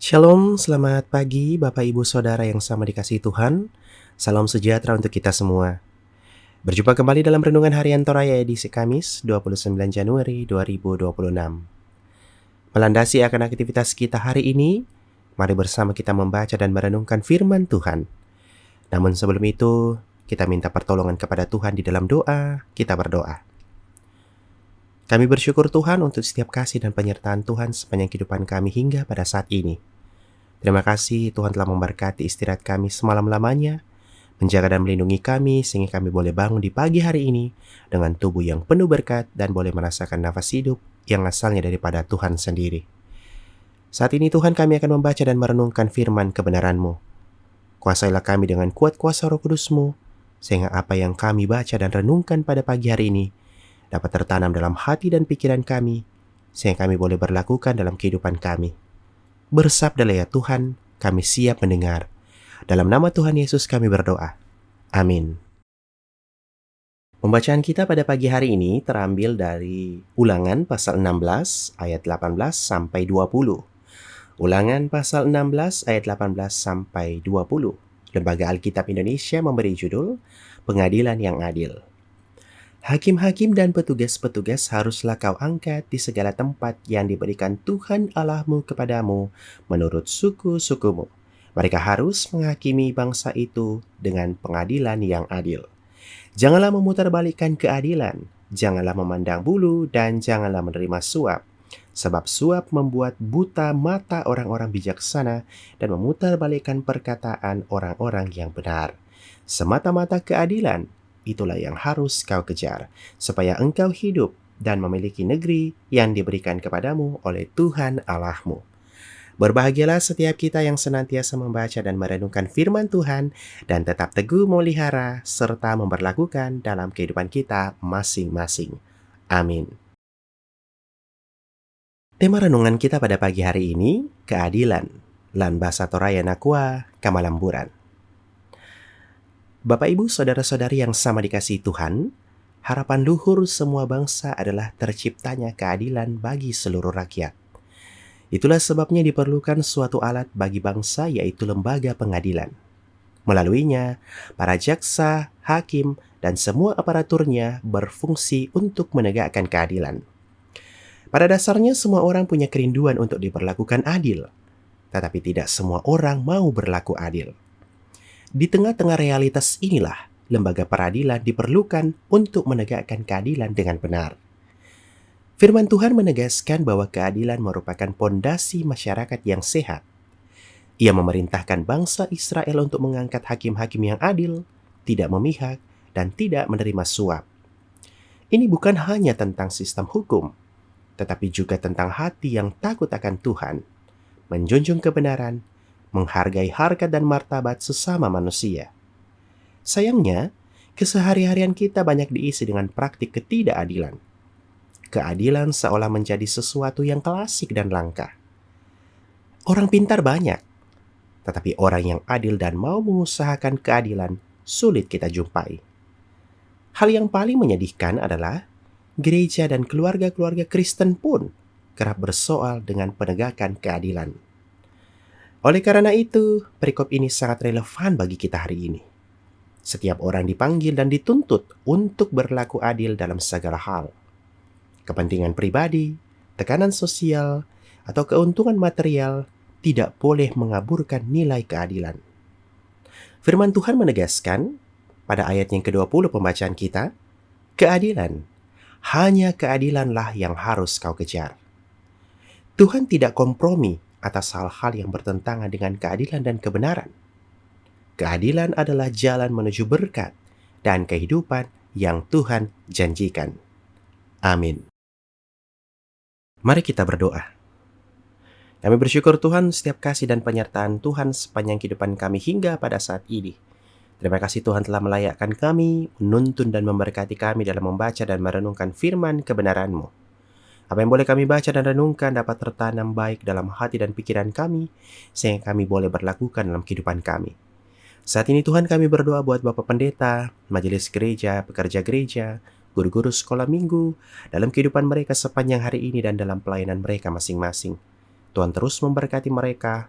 Shalom, selamat pagi Bapak Ibu Saudara yang sama dikasihi Tuhan. Salam sejahtera untuk kita semua. Berjumpa kembali dalam Renungan Harian Toraya edisi Kamis 29 Januari 2026. Melandasi akan aktivitas kita hari ini, mari bersama kita membaca dan merenungkan firman Tuhan. Namun sebelum itu, kita minta pertolongan kepada Tuhan di dalam doa, kita berdoa. Kami bersyukur Tuhan untuk setiap kasih dan penyertaan Tuhan sepanjang kehidupan kami hingga pada saat ini. Terima kasih Tuhan telah memberkati istirahat kami semalam-lamanya, menjaga dan melindungi kami sehingga kami boleh bangun di pagi hari ini dengan tubuh yang penuh berkat dan boleh merasakan nafas hidup yang asalnya daripada Tuhan sendiri. Saat ini Tuhan kami akan membaca dan merenungkan firman kebenaran-Mu. Kuasailah kami dengan kuat kuasa Roh Kudus-Mu, sehingga apa yang kami baca dan renungkan pada pagi hari ini dapat tertanam dalam hati dan pikiran kami, sehingga kami boleh berlakukan dalam kehidupan kami. Bersabdalah ya Tuhan, kami siap mendengar. Dalam nama Tuhan Yesus kami berdoa. Amin. Pembacaan kita pada pagi hari ini terambil dari Ulangan pasal 16 ayat 18 sampai 20. Ulangan pasal 16 ayat 18 sampai 20. Lembaga Alkitab Indonesia memberi judul Pengadilan yang Adil. Hakim-hakim dan petugas-petugas haruslah kau angkat di segala tempat yang diberikan Tuhan Allahmu kepadamu menurut suku-sukumu. Mereka harus menghakimi bangsa itu dengan pengadilan yang adil. Janganlah memutarbalikkan keadilan, janganlah memandang bulu, dan janganlah menerima suap. Sebab suap membuat buta mata orang-orang bijaksana dan memutarbalikkan perkataan orang-orang yang benar. Semata-mata keadilan, itulah yang harus kau kejar, supaya engkau hidup dan memiliki negeri yang diberikan kepadamu oleh Tuhan Allahmu. Berbahagialah setiap kita yang senantiasa membaca dan merenungkan firman Tuhan dan tetap teguh memelihara serta memperlakukan dalam kehidupan kita masing-masing. Amin. Tema renungan kita pada pagi hari ini, keadilan. Lan basa Toraya Nakua Kamalamburan. Bapak Ibu saudara-saudari yang sama dikasihi Tuhan, harapan luhur semua bangsa adalah terciptanya keadilan bagi seluruh rakyat. Itulah sebabnya diperlukan suatu alat bagi bangsa, yaitu lembaga pengadilan. Melaluinya, para jaksa, hakim, dan semua aparaturnya berfungsi untuk menegakkan keadilan. Pada dasarnya semua orang punya kerinduan untuk diperlakukan adil, tetapi tidak semua orang mau berlaku adil. Di tengah-tengah realitas inilah, lembaga peradilan diperlukan untuk menegakkan keadilan dengan benar. Firman Tuhan menegaskan bahwa keadilan merupakan pondasi masyarakat yang sehat. Ia memerintahkan bangsa Israel untuk mengangkat hakim-hakim yang adil, tidak memihak, dan tidak menerima suap. Ini bukan hanya tentang sistem hukum, tetapi juga tentang hati yang takut akan Tuhan, menjunjung kebenaran, menghargai harkat dan martabat sesama manusia. Sayangnya, kesehari-harian kita banyak diisi dengan praktik ketidakadilan. Keadilan seolah menjadi sesuatu yang klasik dan langka. Orang pintar banyak, tetapi orang yang adil dan mau mengusahakan keadilan sulit kita jumpai. Hal yang paling menyedihkan adalah gereja dan keluarga-keluarga Kristen pun kerap bersoal dengan penegakan keadilan. Oleh karena itu, perikop ini sangat relevan bagi kita hari ini. Setiap orang dipanggil dan dituntut untuk berlaku adil dalam segala hal. Kepentingan pribadi, tekanan sosial, atau keuntungan material tidak boleh mengaburkan nilai keadilan. Firman Tuhan menegaskan pada ayat yang ke-20 pembacaan kita, keadilan, hanya keadilanlah yang harus kau kejar. Tuhan tidak kompromi atas hal-hal yang bertentangan dengan keadilan dan kebenaran. Keadilan adalah jalan menuju berkat dan kehidupan yang Tuhan janjikan. Amin. Mari kita berdoa. Kami bersyukur Tuhan setiap kasih dan penyertaan Tuhan sepanjang kehidupan kami hingga pada saat ini. Terima kasih Tuhan telah melayakkan kami, menuntun dan memberkati kami dalam membaca dan merenungkan firman kebenaran-Mu. Apa yang boleh kami baca dan renungkan dapat tertanam baik dalam hati dan pikiran kami, sehingga kami boleh berlakukan dalam kehidupan kami. Saat ini Tuhan kami berdoa buat Bapak Pendeta, majelis gereja, pekerja gereja, guru-guru sekolah minggu, dalam kehidupan mereka sepanjang hari ini dan dalam pelayanan mereka masing-masing. Tuhan terus memberkati mereka,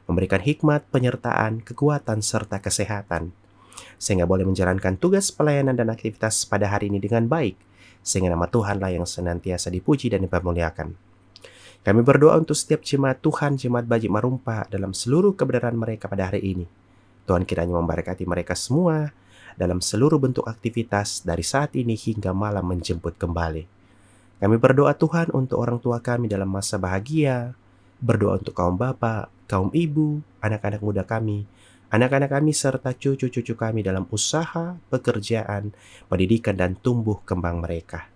memberikan hikmat, penyertaan, kekuatan, serta kesehatan, sehingga boleh menjalankan tugas pelayanan dan aktivitas pada hari ini dengan baik, sehingga nama Tuhanlah yang senantiasa dipuji dan dipermuliakan. Kami berdoa untuk setiap jemaat Tuhan, jemaat Bajik Marumpa dalam seluruh kebenaran mereka pada hari ini. Tuhan kiranya memberkati mereka semua dalam seluruh bentuk aktivitas dari saat ini hingga malam menjemput kembali. Kami berdoa Tuhan untuk orang tua kami dalam masa bahagia, berdoa untuk kaum bapak, kaum ibu, anak-anak muda kami, anak-anak kami serta cucu-cucu kami dalam usaha, pekerjaan, pendidikan, dan tumbuh kembang mereka.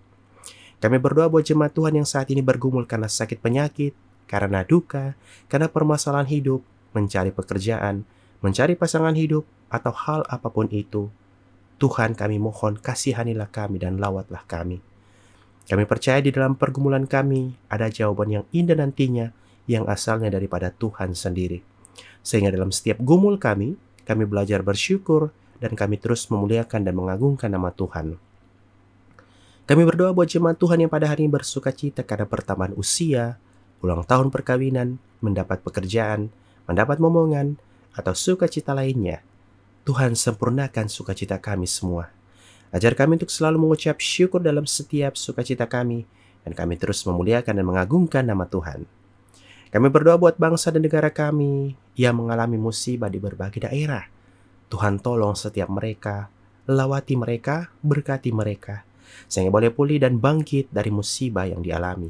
Kami berdoa buat jemaat Tuhan yang saat ini bergumul karena sakit penyakit, karena duka, karena permasalahan hidup, mencari pekerjaan, mencari pasangan hidup, atau hal apapun itu. Tuhan, kami mohon kasihanilah kami dan lawatlah kami. Kami percaya di dalam pergumulan kami ada jawaban yang indah nantinya yang asalnya daripada Tuhan sendiri. Sehingga dalam setiap gumul kami belajar bersyukur dan kami terus memuliakan dan mengagungkan nama Tuhan. Kami berdoa buat jemaat Tuhan yang pada hari ini bersuka cita karena pertambahan usia, ulang tahun perkawinan, mendapat pekerjaan, mendapat momongan, atau sukacita lainnya. Tuhan sempurnakan sukacita kami semua. Ajar kami untuk selalu mengucap syukur dalam setiap sukacita kami, dan kami terus memuliakan dan mengagungkan nama Tuhan. Kami berdoa buat bangsa dan negara kami yang mengalami musibah di berbagai daerah. Tuhan tolong setiap mereka, lawati mereka, berkati mereka, sehingga boleh pulih dan bangkit dari musibah yang dialami.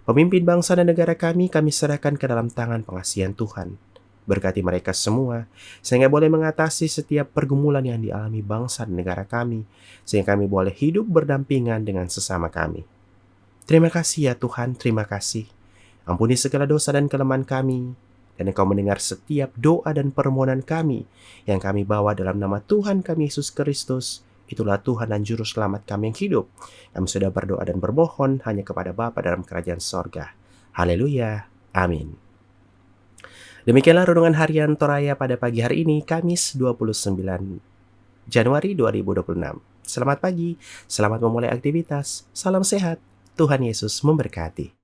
Pemimpin bangsa dan negara kami serahkan ke dalam tangan pengasihan Tuhan. Berkati mereka semua, sehingga boleh mengatasi setiap pergumulan yang dialami bangsa dan negara kami, sehingga kami boleh hidup berdampingan dengan sesama kami. Terima kasih ya Tuhan, terima kasih. Ampuni segala dosa dan kelemahan kami, dan Engkau mendengar setiap doa dan permohonan kami yang kami bawa dalam nama Tuhan kami Yesus Kristus. Itulah Tuhan dan Juru Selamat kami yang hidup. Kami sudah berdoa dan bermohon hanya kepada Bapa dalam kerajaan sorga. Haleluya. Amin. Demikianlah renungan harian Toraya pada pagi hari ini, Kamis 29 Januari 2026. Selamat pagi, selamat memulai aktivitas, salam sehat, Tuhan Yesus memberkati.